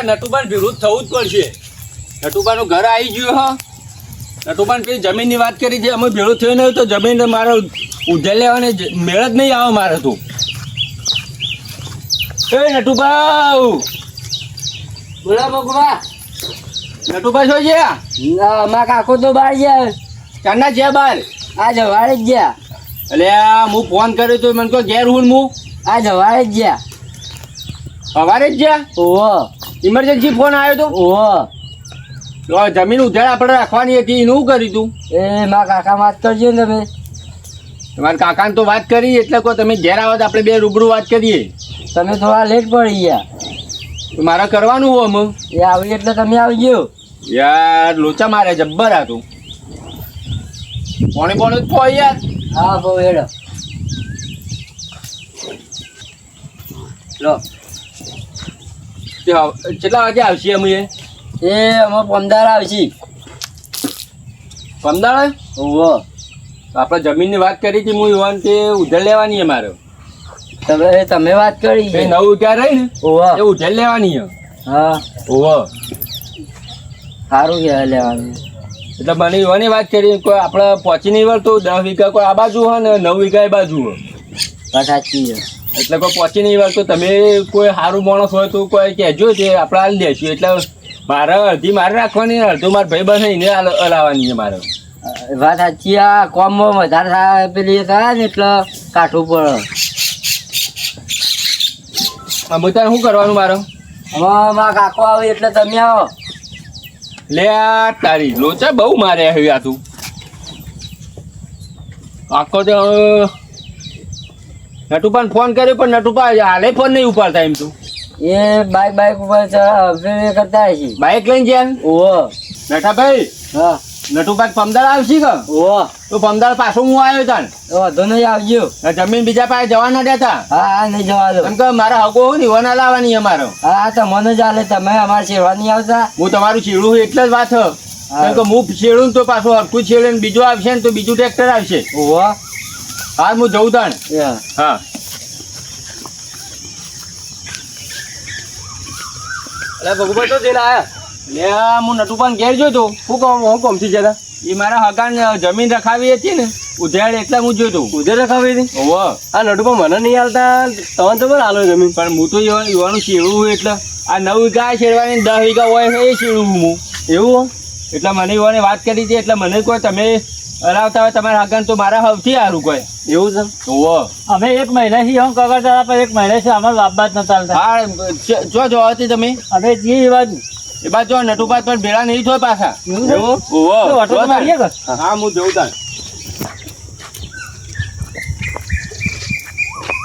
નટુબાન વિરુદ્ધ થવું જ પડશે. નટુબાનું ઘર આવી ગયું હા. નટુબાન પેલી જમીનની વાત કરી છે, અમે ભેળું થયું નહીં તો જમીન મારે ઉધેર લેવાની મેળ જ નહીં આવે મારે તો. એ નટુબા બોલો ભગવા. નટુબા શું છે? અમારા કાકો તો બહાર ગયા. ચાંદના છે બહાર? આ જવાડે જ ગયા. એટલે હું ફોન કર્યો તો મને કહો ઘેર હું આ જવાડે જ ગયા. સવારે જ ગયા? ઓહો. ઇમરજન્સી ફોન આવ્યો તો? ઓહો. તો જમીન ઉધાર આપણે રાખવાની હતી એનું શું કર્યું તું? એ મારા કાકા વાત કરજો ને તમે. તમારા કાકાને તો વાત કરી એટલે કહો તમે ઘેર આવો તો આપણે બે રૂબરૂ વાત કરીએ. તમે થોડા લેટ પડી ગયા. તો મારે કરવાનું હોય અમે. એ આવી એટલે તમે આવજો. યાર લોચા મારે જબ્બર હતું. પોણે જ પો યાર. હા બહુ હેડો લો. કેટલા વાગે આવશે અમે? એ અમે પમદાર આવશી. પમદાળ? ઓહો. આપણે જમીનની વાત કરી હતી હું યુવાન તે ઉધાર લેવાની છે મારે. તમે વાત કરી એ નવ ઉધાર રહી ને ઓહો એ ઉધાર લેવાની છે. હા ઓહો. સારું કહેવાય લેવાનું. એટલે મને યુવાની વાત કરી કોઈ આપણે પહોંચી નહીં વળતું 10 વીઘા કોઈ આ બાજુ હોય ને 9 વીઘા એ બાજુ હોય. વાત સાચી છે. એટલે કોઈ પહોંચી નહીં વળતું તમે કોઈ સારું માણસ હોય તો કોઈ કહેજો તે આપણે હાલ દઈશું. એટલે મારે અડધી મારે રાખવાની અડધું મારા ભાઈ બસ એને હલાવવાની છે મારે. વાત સાચી. આ કોમમાં વધારે થાય પેલી એ થાય ને એટલે કાઠું પડે. અમે તારે શું કરવાનું મારે? આમાં મારા કાકો આવે એટલે તમે આવો. લે આ તારી લોચા બહુ મારે આવ્યું આ તું. આખો તો નટુપાને ફોન કર્યો પણ નટુપા હાલે ફોન નહીં ઉપાડતા એમ તું. એ બાઈક ઉપર કરતા હશે. બાઇક લઈને ગયા? ઓહો. નટાભાઈ હા નટુપા પમદાર આવશે કે? ઓહો. તો પમદાર પાછો હું આવ્યો તાન. વાંધો નહીં આવજો. જમીન બીજા પાસે જવા ના દેતા. હા હા નહીં જવા દો. કેમ કે મારા હગો હોય ને એવા લાવવાની અમારો. હા તમને જ હાલે. તમે અમારે સેવા નહીં આવતા. હું તમારું છેડું એટલે જ વાત હ. કેમ કે હું છેડું ને તો પાછું હરખું છેડે ને બીજું આવશે ને તો બીજું ટ્રેક્ટર આવશે. ઓહો. હા હું જઉં તાણ. હા એટલે ભગુભાઈ તો જઈને આયા. લે હું નટુપાન ઘેર જોતો. શું કહું હું કોમથી જતા? એ મારા હગાને જમીન રખાવી હતી ને ઉધેડ એટલે હું જોતો. ઉધેર રખાવી હતી? ઓહો. આ નટુપા મને નહીં હાલતા. તમને તો પણ હાલો જમીન. પણ હું તો યુવાનું શેડું હોય એટલે આ 9 વીઘા શેડવાની 10 વીઘા હોય છે એ શેડું હું. એવું? એટલે મને યુવાને વાત કરી હતી એટલે મને કોઈ તમે હલાવતા હોય તમારા હગાને તો મારા સૌથી સારું કોઈ. એવું છે? ઓહો. અમે 1 મહિનાથી હું કગરતા પણ 1 મહિનાથી અમારા લાભ જ ન ચાલતા. હા જો જો હતી તમે અમે જે બાજુ એ બાજુ જો નટુપાત પણ ભેળા નહીં થાય પાછા. એવું? ઓહો. ઓટો તો મારીએ કે? હા હું જઉં તાણ.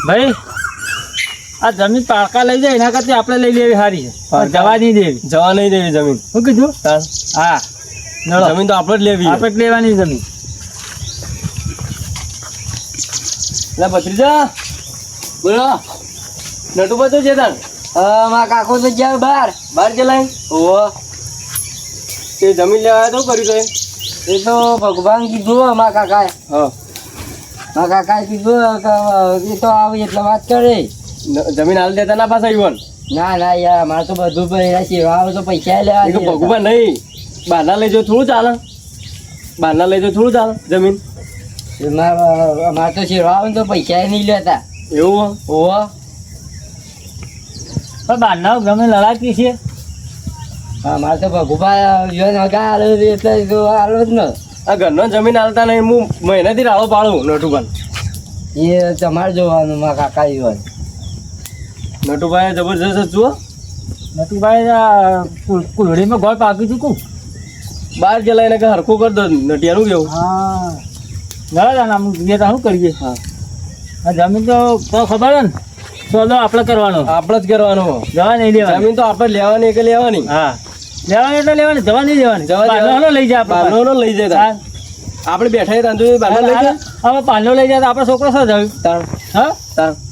ભાઈ આ જમીન પાકા લઈ જાય એના કરતા આપણે લઈ લેવી સારી છે. જવા નહીં દેવી. જવા નહીં દેવી જમીન. શું કીધું? હા જમીન તો આપણે જ લેવી. આપણે જ લેવાની જમીન. એટલે ભત્રીજા બોલો. નટુપા તો છે તાણ? મારા કાકો તો ગયા બહાર ચલાય. ઓહો. તે જમીન લેવા તો કર્યું તો એ તો ભગવાન કીધું મારા કાકાએ. હા મારા કાકાએ કીધું કે એ તો આવી એટલે વાત કરે. જમીન હાલ દેતા ના પાછા યુવાન. ના ના યાર અમારે તો બધું સેવા આવે તો પૈસા લેવા. ભગવાન નહીં બહારના લઈ જો થોડું ચાલે. બહારના લઈ જો થોડું ચાલે જમીન. અમારે તો સેવા આવે તો પૈસા નહીં લેતા. એવું? ઓહો. પણ બહારના ગમે લડાતી છે. અમારે તો ભગુભા હગા હાલો એટલે તો હાલો જ ને. આ ઘરનો જમીન હાલતા નહીં હું મહિનાથી રાળો પાડું નટુભાન. એ તમારે જોવાનું મારા કાકા જીવન. નટુભાઈ જબરજસ્ત જુઓ. નટુભાઈ કુલડીમાં ગોળ પાકી ચૂકું. બહાર જલાઈને કે હરખું કરી દો નટિયાનું કેવું. હા ના આમ શું કરીએ. હા જમીન તો ખબર ને સોદો આપણે કરવાનો. આપણે જ કરવાનો. જવા નહીં લેવાની. જમીન તો આપણે લેવાની કે લેવાની. હા લેવાની એટલે લેવાની. જવા નહીં દેવાની. જવા લઈ જાય. બારનો લઈ જાય. આપણે બેઠા તાંજુ બારનો લઈ જાય. હવે પાનનો લઈ જાય તો આપણે છોકરો શું થયું? હા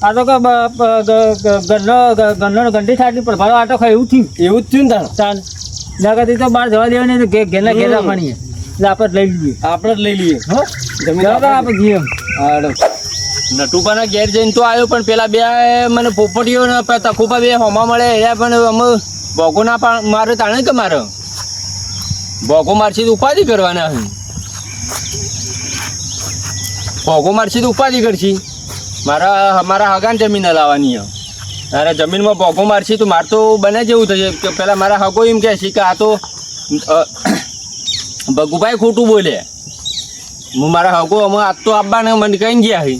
આ તો ઘરનો ઘંટી છાટી પર ભાડો આટો ખાય એવું થયું. એવું જ થયું ને તાણ નગરથી તો બહાર જવા દેવાની ને ઘેરના ઘેર રાખવાની. એટલે આપણે લઈ લઈએ. આપણે જ લઈ લઈએ. હા જમીન આપણે જઈએ. નટુપાના ઘેર જઈને તો આવ્યો પણ પેલા બે મને પોપટીઓ ને તખુપા બે હોમા મળે એટલે પણ અમે બોગો ના મારે તાણે કે મારે બોગો મારશે તો ઉપાધિ કરવાના હે બોગો મારશે તો ઉપાધિ કરશી મારા હગાન જમીન લાવવાની હે મારા જમીનમાં બોગો મારશી તો મારે તો બને જેવું થશે કે પેલા મારા હગો એમ કહે છે કે આ તો ભગુભાઈ ખોટું બોલે હું મારા હગો અમે આજ તો આવવાને મને કહીને ગયા હે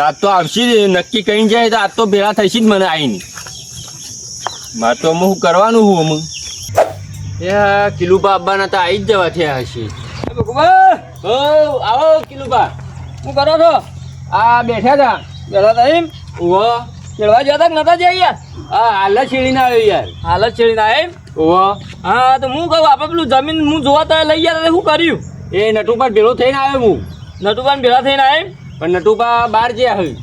આજ તો આવશે નક્કી કહીને જાય તો આજ તો ભેળા થઈશી જ મને આવીને મારે તો અમે શું કરવાનું હું અમે એ કિલુબા આવવાના તો આવી જ જવા થયા હશે આવો કિલુબા શું કરો છો? આ બેઠા હતા પેલા તો એમ ઓહો ચડવા જતા કે નતા જાય યાર? હા હાલ જ છેડીને આવ્યો યાર હાલત છેડી ના એમ? ઓહો હા તો હું કહું આપણે પેલું જમીન હું જોવા તો લઈ ગયા શું કર્યું? એ નટુપા ભેળો થઈને આવ્યો હું નટુબાન ભેગા થઈને આવ્યા એમ? પણ નટુપા બહાર જ્યાં હોય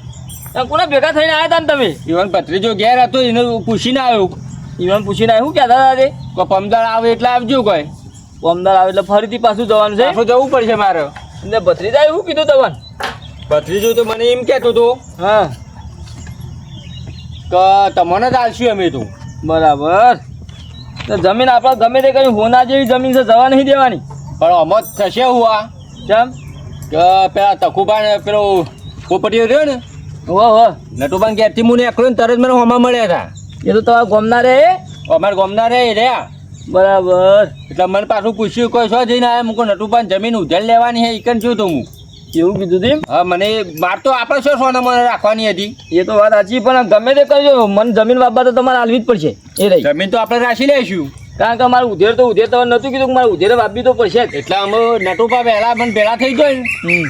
એમ કોના ભેગા થઈને આવ્યા હતા ને તમે? ઈવન ભત્રીજો ઘેર હતો એને પૂછીને આવ્યો ઈવન પૂછીને આવ્યા શું કહેતા હતા તે? કોઈ પમદાર આવે એટલે આવજો કોઈ અમદાર આવે એટલે ફરીથી પાછું જવાનું છે? પાછું જવું પડશે મારે એટલે ભત્રીજાએ શું કીધું તમને? ભત્રીજો તો મને એમ કહેતો હતો હા કે તમને જ આલશું અમે તો બરાબર. તો જમીન આપણે ગમે તે કરી હોના જેવી જમીન છે જવા નહીં દેવાની. પણ અમત થશે હું આ કેમ? કે પેલા તખુબા ને પેલો પોપટીઓ રહ્યો ને હો નટુબાન ઘેરથી હું નીકળ્યો ને તરત મને હોમાં મળ્યા હતા એ તો તમારા ગમના રે અમારે ગમના રે રહ્યા બરાબર. એટલે મને પાછું પૂછ્યું કોઈ શું જઈને આવ્યા મૂકો નટુબાન જમીન ઉધેલ લેવાની હે ઈકન છું તો હું એવું કીધું તેમ? હા મને માર તો આપણે શું સોના મને રાખવાની હતી એ તો વાત સાચી પણ ગમે તે કરજો મને જમીન બાબત તો તમારે હાલવી જ પડશે એ રહી. જમીન તો આપણે રાખી લઈશું કારણ કે મારું ઉધેર તો તમને નતું કીધું કે મારે ઉધેરે વાપવી તો પડશે જ. એટલે અમે નટુબા પહેલા મને ભેળા થઈ ગયો ને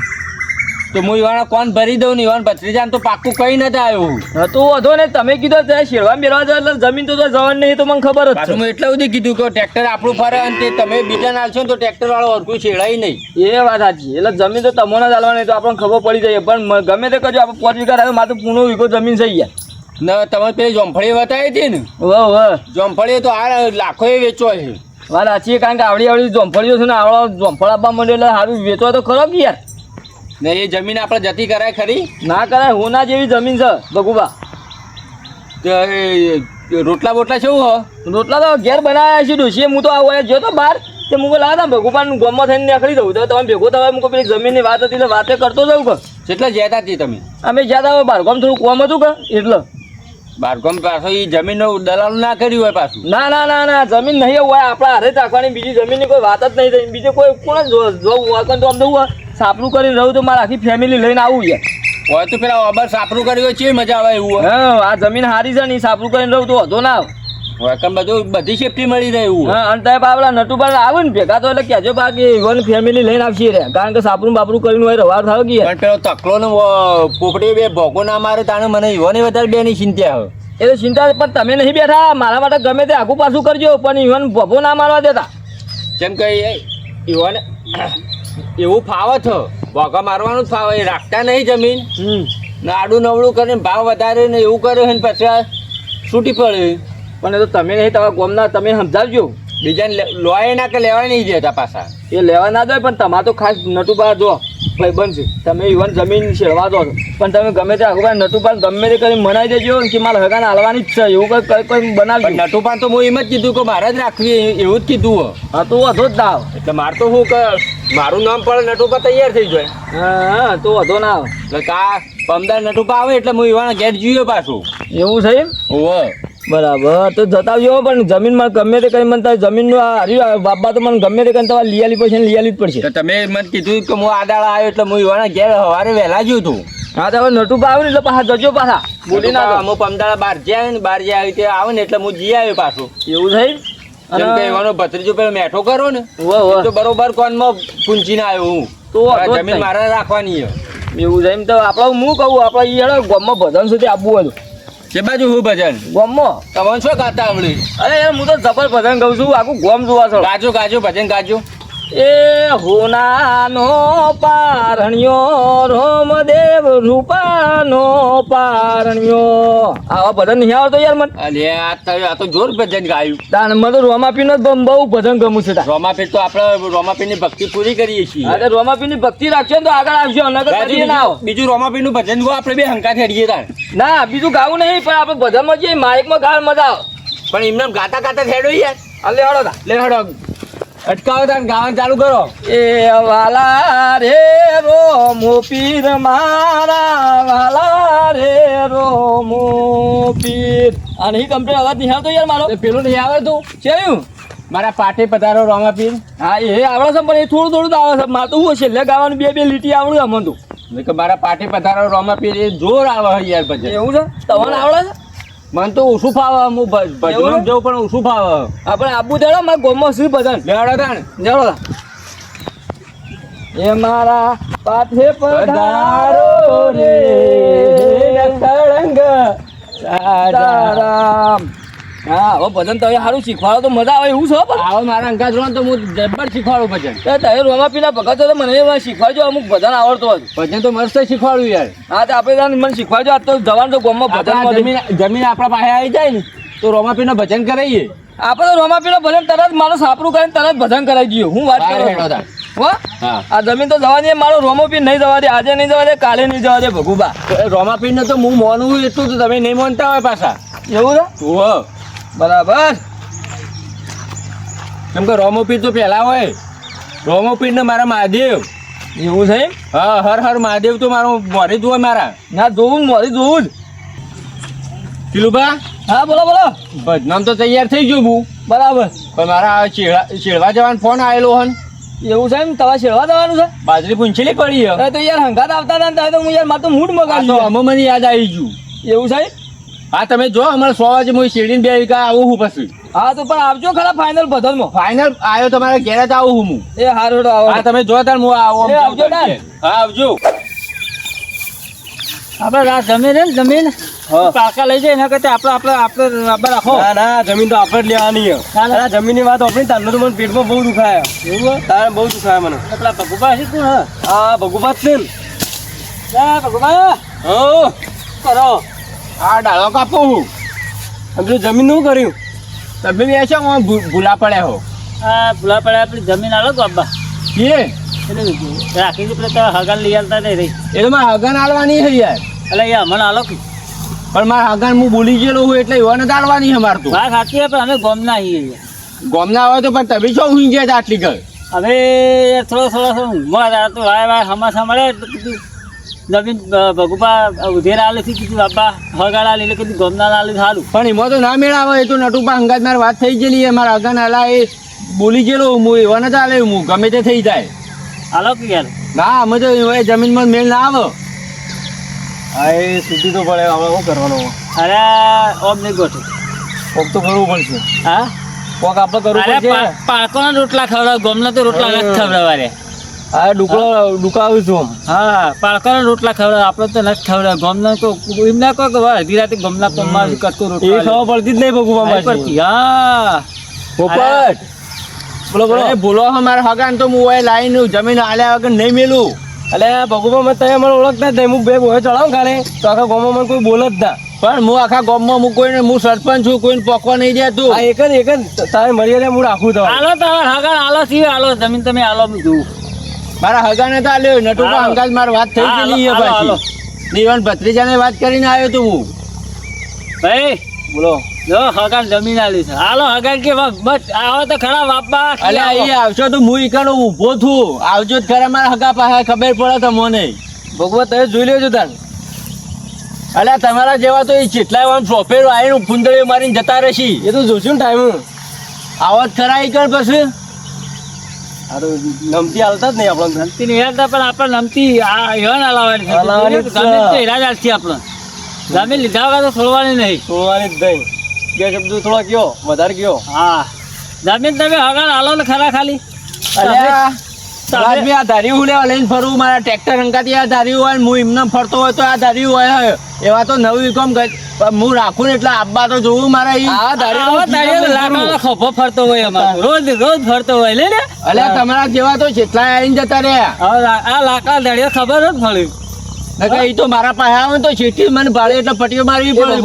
તો હું ઈવાના કોણ ભરી દઉં ને ઈવાન ભત્રીજાને તો પાક્કું કઈ નથી આવ્યું હતું વધો ને તમે કીધું ત્યાં શેરવા બેરવા જાવ એટલે જમીન તો જવાનું નહીં તો મને ખબર જ પાછું મેં એટલા સુધી કીધું કે ટ્રેક્ટર આપણું ફરે અને તે તમે બીજા નાખશો ને તો ટ્રેક્ટર વાળો હરકું છેડાય નહીં. છે. એ વાત સાચી એટલે જમીન તો તમને જ હાલવાની તો આપણને ખબર પડી જાય પણ ગમે તે કરજો આપણે 5 વીઘા આવ્યો મારે તો પૂનો વીઘો જમીન થઈ ગયા. ને તમે પેલી જોમફળી બતાવી હતી ને વાહ જોમફળી તો આ લાખો એ વેચો છે વાત સાચી કારણ કે આવડી જોમફળીઓ છે ને આવડો જોમફળ આપવા માંડ્યો એટલે સારું વેચવા તો ખરો કે યાર. ને એ જમીન આપણે જતી કરાય ખરી ના કરાય હોના જેવી જમીન છે ભગુબા. તો એ રોટલા બોટલા કેવું હો રોટલા તો ઘેર બનાવ્યા છે ડોશીએ હું તો આ જો તો બહાર તે મૂકો લાવતા ભગુબાનું ગમમાં થઈને નીકળી દઉં તો તમે ભેગો થવા મૂકો પેલી જમીનની વાત હતી એટલે વાતે કરતો જાઉં કે કેટલા જતા હતી તમે અમે જ્યાં હતા બહાર ગામ થોડું કોમ હતું કે એટલે બારગામ પાછો એ જમીનનો દલાલ ના કર્યું હોય પાછું ના જમીન નહીં હોય આપણા હારે જ રાખવાની બીજી જમીનની કોઈ વાત જ નહીં થઈ બીજે કોઈ કોણ જોવું હોય તો આમ જવું સાપરું કરીને રહું તો મારે આખી ફેમિલી લઈને આવું યાર હોય તો પેલા અબર સાપરું કર્યું હોય છે મજા આવે એવું હોય હા આ જમીન સારી છે ને ઈ સાપરું કરીને રહું તો વધો ના આવે હોય કેમ બધું બધી સેફટી મળી રહે એવું હા અને ત્યાં આપણા નટુભાઈ આવે ને ભેગા તો એટલે કહેજો બાકી ઇવન ફેમિલી લઈને આવશે રે કારણ કે સાપરું બાપરું કરીને હોય રવાર થાવ કે પણ પેલો તકલો ને પોપડી બે ભોગો ના મારે તાણે મને ઈવોને વધારે બે ની ચિંતા હોય એ તો ચિંતા પણ તમે નહીં બેઠા મારા માટે ગમે તે આગું પાછું કરજો પણ ઇવન ભભો ના મારવા દેતા જેમ કે ઈવોને એવું ફાવે છે ભોગા મારવાનું જ ફાવે એ રાખતા નહીં જમીન ને આડું નવડું કરીને ભાવ વધારે ને એવું કરે ને પછી આ છૂટી પડે પણ એ તો તમે નહીં તમારા ગોમના તમે સમજાવજો બીજાને લોય ના કે લેવા નહીં દેતા પાછા એ લેવા ના દો પણ તમારે તો ખાસ નટુપા જો ભાઈ બનશે તમે ઇવન જમીન શેરવા દો પણ તમે ગમે તે આગળ નટુપા ગમે તે કરી મનાઈ દેજો કે મારા હગાને હાલવાની જ છે એવું કંઈ બનાવજો. નટુપાન તો હું એમ જ કીધું કે મારે જ રાખવી એવું જ કીધું હો હા તો વધો જ ના આવે એટલે મારે તો શું કે મારું નામ પડે નટુપા તૈયાર થઈ જાય હા તો વધો ના આવે એટલે કા પમદાર નટુપા આવે એટલે હું એવાના ઘેર જોઈએ પાછું એવું છે એમ ઓહો બરાબર તો જતા આવજો પણ જમીનમાં ગમે તે કઈ મને જમીનનું હાર્યું બાબા તો મને ગમે તે કઈ તમારે લઈ આલી પડશે લઈ આલી જ પડશે. તો તમે મને કીધું કે હું આડાળા આવ્યો એટલે હું એવાના ઘેર સવારે વહેલા જ્યું હતું હા તો હવે નટુપા આવે ને એટલે પાછા જજો પાછા બોલી ના હું પમદાર બહાર જ્યાં ને બહાર જ્યાં આવી તે આવે ને એટલે હું જી આવ્યો પાછું એવું થઈ જેમ કે એવાનો ભત્રીજો પેલો મેઠો કરો ને તો બરોબર કોનમાં પૂંચીને આવ્યો હું તો જમીન મારે રાખવાની એવું છે એમ તો આપણે હું કહું આપણે ઈયાડો ગામમાં ભજન સુધી આપવું હતું કે બાજુ હું ભજન ગામમાં તમને શું ગાતા આવડે અરે યાર હું તો જબર ભજન ગાઉં છું આખું ગામ જોવા છો ગાજો ગાજો ભજન ગાજો એ હોનાનો પારણ્યો રોમદેવ રૂપાનો પારણ્યો આવા ભજન નહીં આવતો યાર મને અલે આ તો જોર ભજન ગાયું તાન મને તો રોમાપીનો જ બહુ ભજન ગમું છે રોમાપીર તો આપણે રોમાપીરની ભક્તિ પૂરી કરીએ છીએ અરે રોમાપીની ભક્તિ રાખશો ને તો આગળ આવશો નગર કરીએ ના આવો બીજું રોમાપીરનું ભજન ગો આપણે બે હંકા હેડીએ તાર ના બીજું ગાવું નહીં પણ આપણે ભજનમાં જઈએ માઇકમાં ગાળ મજા આવે પણ એમને ગાતા ગાતા હેડો યાર. અલે હળો તા લે હડો અટકાવો તા ગાવાનું ચાલુ કરો. એ વાલા રે રોમો પીર મારા વાલા રે રોમો પીર અને હી કમ્પ્લીટ અવાજ નહીં આવતો યાર મારો પેલું નહીં આવડતું કેવું મારા પાટે પધારો રોમા પીર. હા એ આવડે છે પણ એ થોડું થોડું તો આવે છે મારે તો હું છેલ્લે ગાવાનું બે લીટી આવડું અમને તો મેં કે મારા પાટે પધારો રોમા પીર એ જોર આવે છે યાર ભજન. એવું છે તમને આવડે છે મને તો ઓછું ફાવે હું ભજન જવું પણ ઓછું ફાવે. આપણે આબુ દેડો મારા ગોમમાં શું બધાને લેવડો તાણ જાડો એ મારા પાથે પધારો રે તળંગ રામ હા હવે ભજન તમે સારું શીખવાડો તો મજા આવે એવું છે પણ આવો મારા અંકાત રોન તો હું જબ્બર શીખવાડું ભજન. તમે રોમાપીના ભગત તો મને એમાં શીખવાડજો અમુક ભજન આવડતું હતું ભજન તો મસ્ત શીખવાડું યાર. હા તો આપણે મને શીખવાડજો આ તો જવાનું તો ગોમમાં આપણા ભજન જમીન આપણા પાસે આવી જાય ને તો રોમાપીરનું ભજન કરાવીએ. આપણે તો રોમાપીના ભજન તરત મારું સાપરું કરીને તરત ભજન કરાવી દઈએ હું વાત બહાર હેડો કરું તાણ. હો હા આ જમીન તો જવાની મારો રોમોપીર નહીં જવા દે આજે નહીં જવા દે કાલે નહીં જવા દે ભગુબા રોમાપીરને તો હું મોનું એટલું તો તમે નહીં માનતા હોય પાછા. એવું છે ઓહો બરાબર કેમ કે રોમોપીર તો પહેલા હોય. રોમોપીર ને મારા મહાદેવ. એવું છે એમ હા હર હર મહાદેવ તો મારો મોરે જ હોય મારા. ના જોવું મારી જોવું જ કિલુબા હા બોલો બોલો ભજનામ તો તૈયાર થઈ ગયું હું બરાબર પણ મારા છેડવા જવાનો ફોન આવેલો હન. એવું છે એમ તમારે છેડવા જવાનું છે બાજરી પૂંછેલી પડી હે. અરે તો યાર હંગાત આવતા હતા ને ત્યારે તો હું યાર મારે તો મૂડ આ તો મગાવ્યું અમે મને યાદ આવી ગયું. એવું છે હા તમે જો અમારે 100 વાગે હું શેરડીને 2 વીઘા આવું હું પછી હા તો પણ આવજો ખરા ફાઇનલ બધામાં ફાઇનલ આવ્યો તમારા ઘેર જ આવું હું. એ હારું તો આવો હા તમે જો તાર હું આવું એ આવજો તાર. હા આવજો. આપણે રાત જમીન ને જમીન પાકા લઈ જાય એના કરતા આપણે આપણે રાખો ના જમીન તો આપણે જ લેવાની ના. જમીનની વાત આપણી તારનો તો મને પેટમાં બહુ દુખાય. એવું તારે બહુ દુખાય મને. પેલા ભગુબા છે તું હા ભગુપાત છે ને. ભગુબા હો કરો આ ડાળો કાપો હું. તમે જમીન નું કર્યું તમે બી છો ભૂલા પડ્યા હો. આ ભૂલા પડ્યા આપણી જમીન આલો તો અબ્બા કે એટલે રાખી દે પેલા હગાન લઈ આવતા નહીં રહી એ તો મારે હગાન આલવાની છે યાર. એટલે યાર મને આલો કે પણ મારા હગાન હું બોલી ગયેલો હું એટલે એવાને જ આલવાની છે મારે તો. વાત સાચી પણ અમે ગોમના આવીએ ગોમના હોય તો પણ તમે છો હું ગયા આટલી ઘર. હવે થોડો ઊંઘમાં તો વાય હમાસા મળે એટલે કીધું જમીન ભગુબા ઉધેરા આલે છે કીધું બાપા હગાડા લે કીધું ગોમના આલે સારું પણ એમાં તો ના મેળાવે એ તો નટુપા અંગાત મારી વાત થઈ ગયેલી છે. મારા હગાન આલા એ બોલી ગયેલો હું એવાને જ આલે હું ગમે તે થઈ જાય. આલો કે યાર ના અમે તો એ જમીનમાં મેળ ના આવે. હા એ સીધી તો પડે હવે શું કરવાનું. અરે ઓમ નહીં ગોઠું કોક તો કરવું પડશે. હા કોક આપણે કરવું અરે પડશે. પાળકોના રોટલા ખવડાવ ગોમના તો રોટલા નથી ખવડાવવા રે હા ડુકાવું છું. હા પાળકોના રોટલા ખવડાવ આપણે તો નથી ખવડાવ ગોમના તો એમના કોઈ કે અડધી રાતે ગોમના પમમાં કટકો એ રોટલા ખબર પડતી જ નહીં ભગવાન પડતી હા પોપટ બોલો બોલો બોલો મારા હગાન તો હું ઓય લાઈન જમીન આલ્યા વગર નહીં મેલું. એટલે ભગવાન મેં તમે મને ઓળખતા જ નહીં. હું બે બોય ચડાવું ખાલે તો આખા ગામમાં મને કોઈ બોલ જ ના. પણ હું આખા ગામમાં હું કોઈને હું સરપંચ છું કોઈને પોકવા નહીં દેતું. એક જ તારે મળી હું રાખું તો આલો તમારે હગાન આલો છીએ આલો જમીન તમે આલો હું જોઉં મારા હગાને તો આલ્યો નટુકા અંકાલ મારી વાત થઈ ગયેલી છે પાછી. દીવાન ભત્રીજાને વાત કરીને આવ્યો તો હું. ભાઈ બોલો જો હગાન જમીન આલી છે હાલો હગાન કે બસ આવો તો ખરા બાપા અલે અહીં આવશો તો હું ઈકડો ઊભો છું. આવજો જ ખરા મારા હગા પાસે ખબર પડે તમને. ભગવત તમે જોઈ લેજો તાર. અલ્યા તમારા જેવા તો એ જેટલા આમ સોફેર આવીને ફૂંદડીઓ મારીને જતા રહેશી. એ તો જોશું ને ટાઈમ આવો જ ખરા ઈકડ પછી નમતી હાલતા જ નહીં આપણને. નમતી નહીં હેરતા પણ આપણે નમતી આ હેવાન હલાવવાની છે હલાવવાની જ છે. જમીન તો હેરા જ હાલતી આપણે જમીન લીધા વગર તો છોડવાની નહીં સોવાની જ નહીં. બે શબ્દો થોડા કયો વધારે કયો. હા જમીન તમે હગાન હાલો ને ખરા ખાલી અલ્યા રાજમી આ ધાર્યું લેવા લઈને ફરવું મારા ટ્રેક્ટર અંકાથી આ ધાર્યું હોય ને હું એમને ફરતો હોય તો આ ધાર્યું હોય એવા તો નવી કોમ હું રાખું ને એટલે આબ્બા તો જોવું મારા આ લાકડાનો ખભો ફરતો હોય અમારો રોજ રોજ ફરતો હોય લે ને અલ્યા તમારા જેવા તો જેટલા આવીને જતા રહ્યા. હવે આ લાકડા દળિયો ખબર જ પડી એ તો મારા પાસે આવે ને તો છેટી મને ભાડે એટલે પટીઓ મારવી પડે.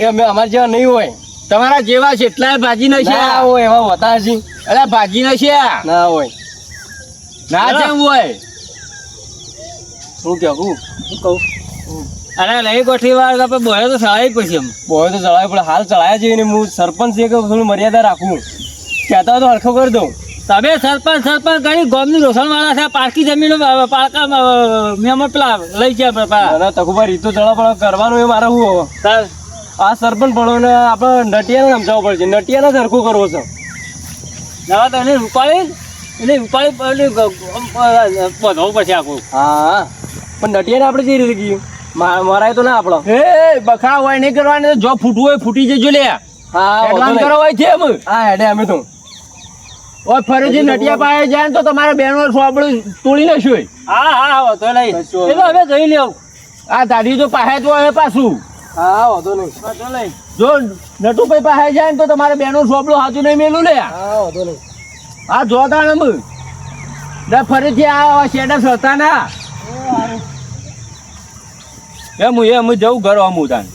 એ અમે અમારા જેવા નહીં હોય. તમારા જેવા જેટલા ભાજી ના છે હોય એવા હોતા હશે. અલ્યા ભાજી ના છે ના હોય ના જેમ હોય. શું કહું અરે લઈ ગોઠવી વાર આપણે બોલે તો સળાવી પછી એમ બોય તો ચડાવે પણ હાલ ચડાયા છે ને હું સરપંચ છે કે થોડું મર્યાદા રાખું કહેતા હોય તો હરખો કરી દઉં. તમે સરપંચ કરી ગોમની રોષણવાળા છે પારકી જમીનો પારકા મેં પેલા લઈ ગયા અને તકુભાઈ રીતો ચડા પણ કરવાનું એ મારે શું હવે આ સરપંચ પડો ને આપણે નટિયાને સમજાવવું પડશે નટિયાને જ હરખું કરવો છે. નવા તો એને ઉપાડી બધવું પછી આખું હા પણ નટિયાને આપણે જે રીતે ગયું મરાય તો ના આપણો. એ બખા હોય નહીં કરવાની જો ફૂટવું હોય ફૂટી જજો લે હા એડવાન્સ કરો હોય છે એમ હા હેડે અમે તો ઓય ફરીથી નટિયા પાસે જાય ને તો તમારે બેનો સોબડું તોડી નાખ્યું હા તો લઈ કશો એ તો હવે જોઈ લેવું આ દાદી તો પાસે તો હવે પાછું હા વાંધો નહીં. તો લઈ જો નટુભાઈ પાસે જાય ને તો તમારે બેનો સોબડું હાથું નહીં મેલું લે હા વાંધો નહીં. આ જોતા ને ફરીથી આ શેડા સરતા ના એમ જવું ઘર અમું તાન